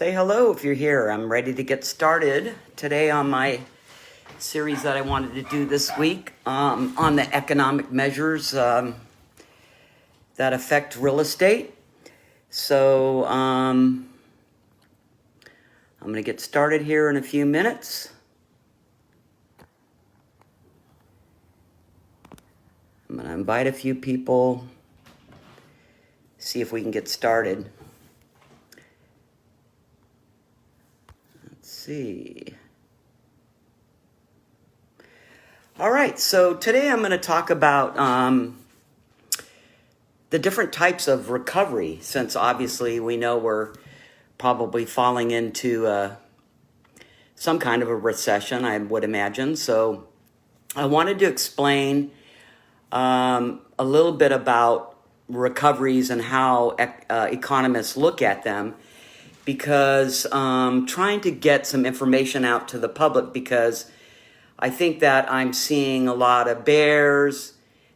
Say hello if you're here. I'm ready to get started today on my series that I wanted to do this week on the economic measures that affect real estate. So I'm going to get started here in a few minutes. I'm going to invite a few people, see if we can get started. Let's see. All right, so today I'm going to talk about the different types of recovery, since obviously we know we're probably falling into some kind of a recession, I would imagine. So I wanted to explain a little bit about recoveries and how economists look at them, because trying to get some information out to the public, because I think that I'm seeing a lot of bears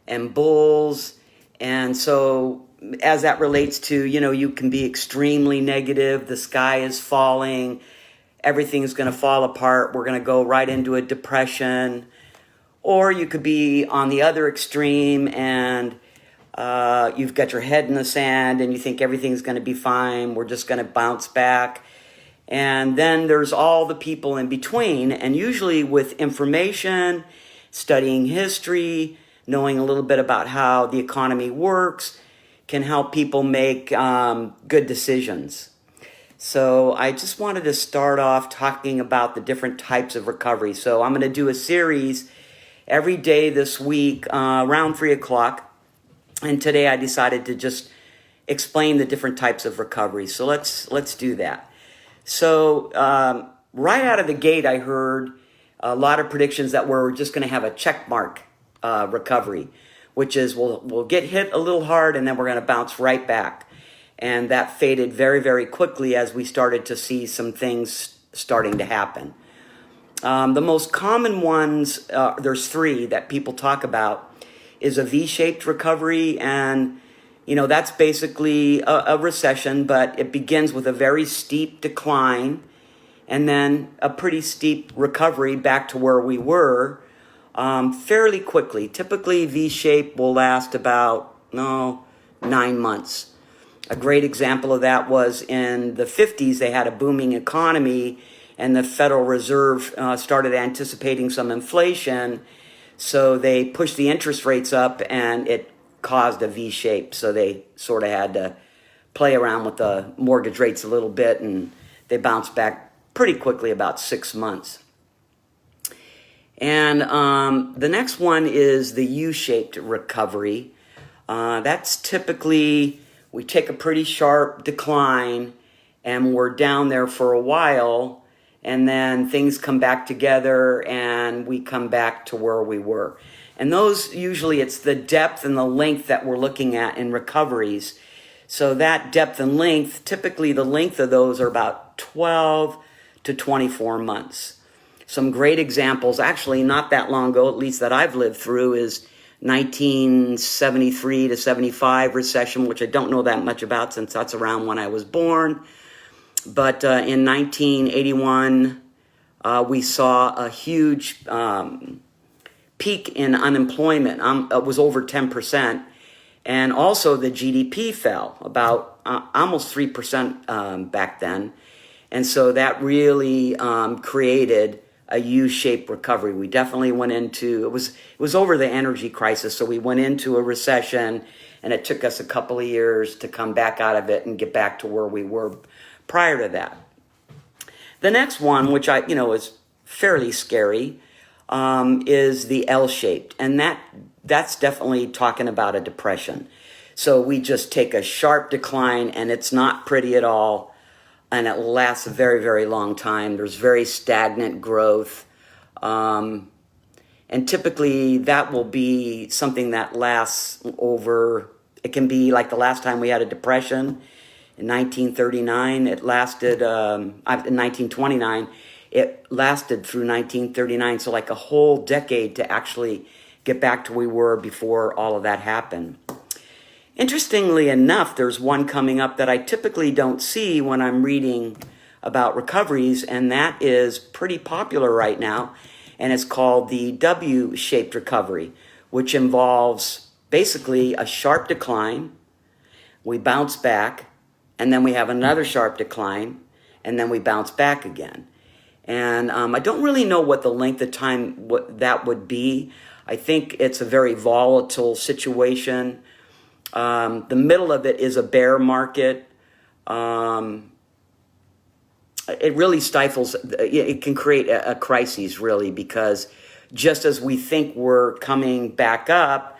and bulls. And so as that relates to, you can be extremely negative. The sky is falling. Everything's going to fall apart. We're going to go right into a depression. Or you could be on the other extreme and you've got your head in the sand and you think everything's going to be fine. We're just going to bounce back. And then there's all the people in between. And usually with information, studying history, knowing a little bit about how the economy works, can help people make good decisions. So I just wanted to start off talking about the different types of recovery. So I'm going to do a series every day this week around 3 o'clock. And today I decided to just explain the different types of recovery. So let's do that. So right out of the gate, I heard a lot of predictions that we're just going to have a check mark recovery, which is we'll get hit a little hard and then we're going to bounce right back. And that faded very, very quickly as we started to see some things starting to happen. The most common ones, there's three that people talk about, is a V-shaped recovery. And that's basically a recession, but it begins with a very steep decline and then a pretty steep recovery back to where we were fairly quickly. Typically, V-shape will last about 9 months. A great example of that was in the 50s. They had a booming economy and the Federal Reserve started anticipating some inflation. So they pushed the interest rates up and it caused a V shape. So they sort of had to play around with the mortgage rates a little bit, and they bounced back pretty quickly, about 6 months. And the next one is the U-shaped recovery. That's typically, we take a pretty sharp decline and we're down there for a while, and then things come back together and we come back to where we were. And those, usually it's the depth and the length that we're looking at in recoveries. So that depth and length, typically the length of those are about 12 to 24 months. Some great examples, actually not that long ago, at least that I've lived through, is 1973 to 75 recession, which I don't know that much about since that's around when I was born. But in 1981, we saw a huge peak in unemployment. It was over 10%. And also the GDP fell about almost 3% back then. And so that really created a U-shaped recovery. We definitely went into, it was over the energy crisis. So we went into a recession and it took us a couple of years to come back out of it and get back to where we were prior to that. The next one, which is fairly scary, is the L-shaped. And that's definitely talking about a depression. So we just take a sharp decline and it's not pretty at all. And it lasts a very, very long time. There's very stagnant growth. And typically that will be something that lasts over, it can be like the last time we had a depression in 1939. It lasted, in 1929, it lasted through 1939. So like a whole decade to actually get back to where we were before all of that happened. Interestingly enough, there's one coming up that I typically don't see when I'm reading about recoveries, and that is pretty popular right now. And it's called the W-shaped recovery, which involves basically a sharp decline. We bounce back, and then we have another sharp decline, and then we bounce back again. And I don't really know what the length of time what that would be. I think it's a very volatile situation. The middle of it is a bear market. It really stifles, it can create a crisis, really, because just as we think we're coming back up,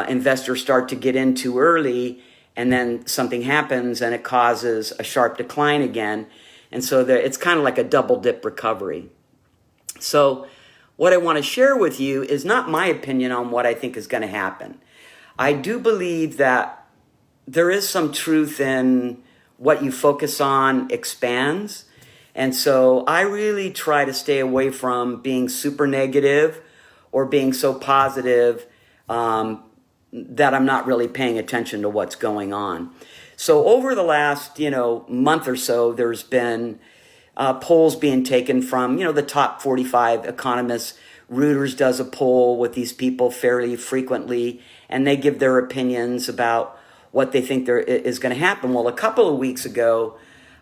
investors start to get in too early, and then something happens and it causes a sharp decline again. And so it's kind of like a double dip recovery. So what I want to share with you is not my opinion on what I think is going to happen. I do believe that there is some truth in what you focus on expands. And so I really try to stay away from being super negative or being so positive that I'm not really paying attention to what's going on. So over the last, month or so, there's been polls being taken from, the top 45 economists. Reuters does a poll with these people fairly frequently, and they give their opinions about what they think there is going to happen. Well, a couple of weeks ago,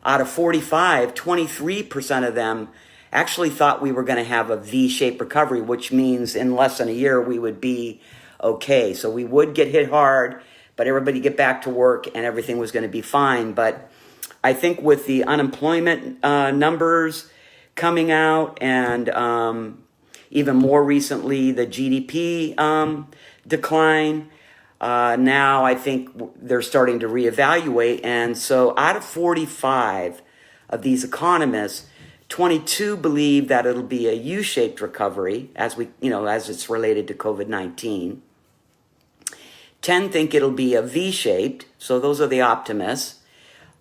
out of 45, 23% of them actually thought we were going to have a V-shaped recovery, which means in less than a year we would be okay. So we would get hit hard, but everybody get back to work and everything was going to be fine. But I think with the unemployment numbers coming out and even more recently the GDP decline, now I think they're starting to reevaluate. And so out of 45 of these economists, 22 believe that it'll be a U-shaped recovery as it's related to COVID-19. 10 think it'll be a V-shaped, so those are the optimists.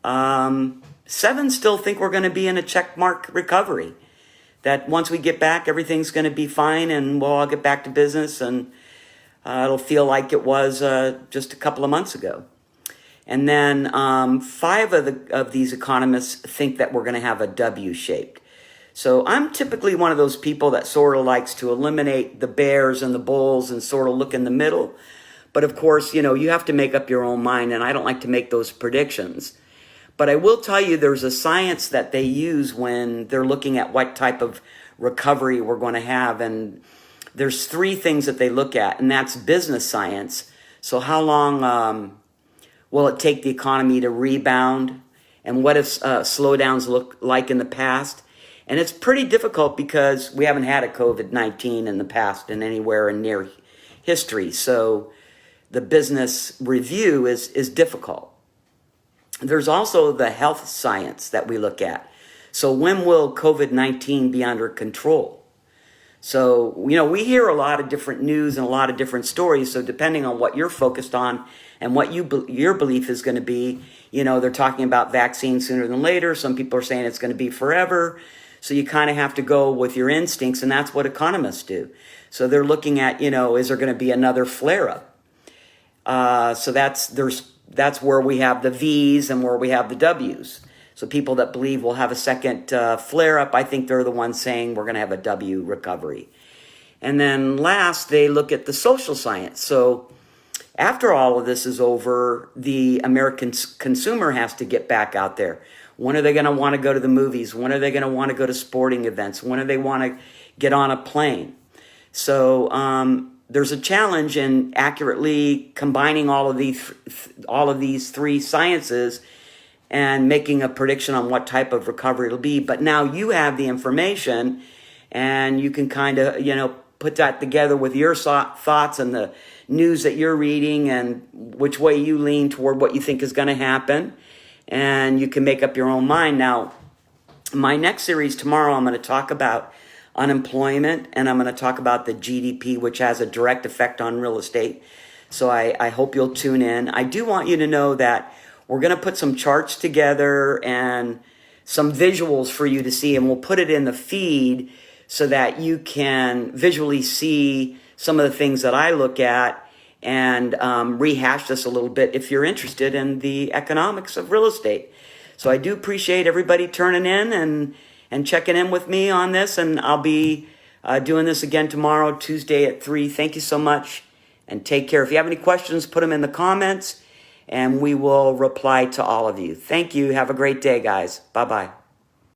7 still think we're going to be in a check mark recovery, that once we get back, everything's going to be fine and we'll all get back to business and it'll feel like it was just a couple of months ago. And then 5 of these economists think that we're going to have a W-shaped. So I'm typically one of those people that sort of likes to eliminate the bears and the bulls and sort of look in the middle. But of course, you have to make up your own mind, and I don't like to make those predictions. But I will tell you there's a science that they use when they're looking at what type of recovery we're going to have. And there's 3 things that they look at, and that's business science. So how long will it take the economy to rebound? And what if slowdowns look like in the past? And it's pretty difficult because we haven't had a COVID-19 in the past and anywhere in near history. So the business review is difficult. There's also the health science that we look at. So when will COVID-19 be under control? So, we hear a lot of different news and a lot of different stories. So depending on what you're focused on and what your belief is going to be, they're talking about vaccines sooner than later. Some people are saying it's going to be forever. So you kind of have to go with your instincts, and that's what economists do. So they're looking at, is there going to be another flare-up? So that's where we have the V's and where we have the W's. So people that believe we'll have a second flare-up, I think they're the ones saying we're going to have a W recovery. And then last, they look at the social science. So after all of this is over, the American consumer has to get back out there. When are they going to want to go to the movies? When are they going to want to go to sporting events? When do they want to get on a plane? So there's a challenge in accurately combining all of these 3 sciences and making a prediction on what type of recovery it'll be. But now you have the information, and you can kind of, put that together with your thoughts and the news that you're reading and which way you lean toward what you think is going to happen. And you can make up your own mind. Now, my next series tomorrow, I'm going to talk about unemployment, and I'm going to talk about the GDP, which has a direct effect on real estate. So I hope you'll tune in. I do want you to know that we're going to put some charts together and some visuals for you to see, and we'll put it in the feed so that you can visually see some of the things that I look at and rehash this a little bit if you're interested in the economics of real estate. So I do appreciate everybody turning in and checking in with me on this. And I'll be doing this again tomorrow, Tuesday at 3. Thank you so much, and take care. If you have any questions, put them in the comments, and we will reply to all of you. Thank you. Have a great day, guys. Bye-bye.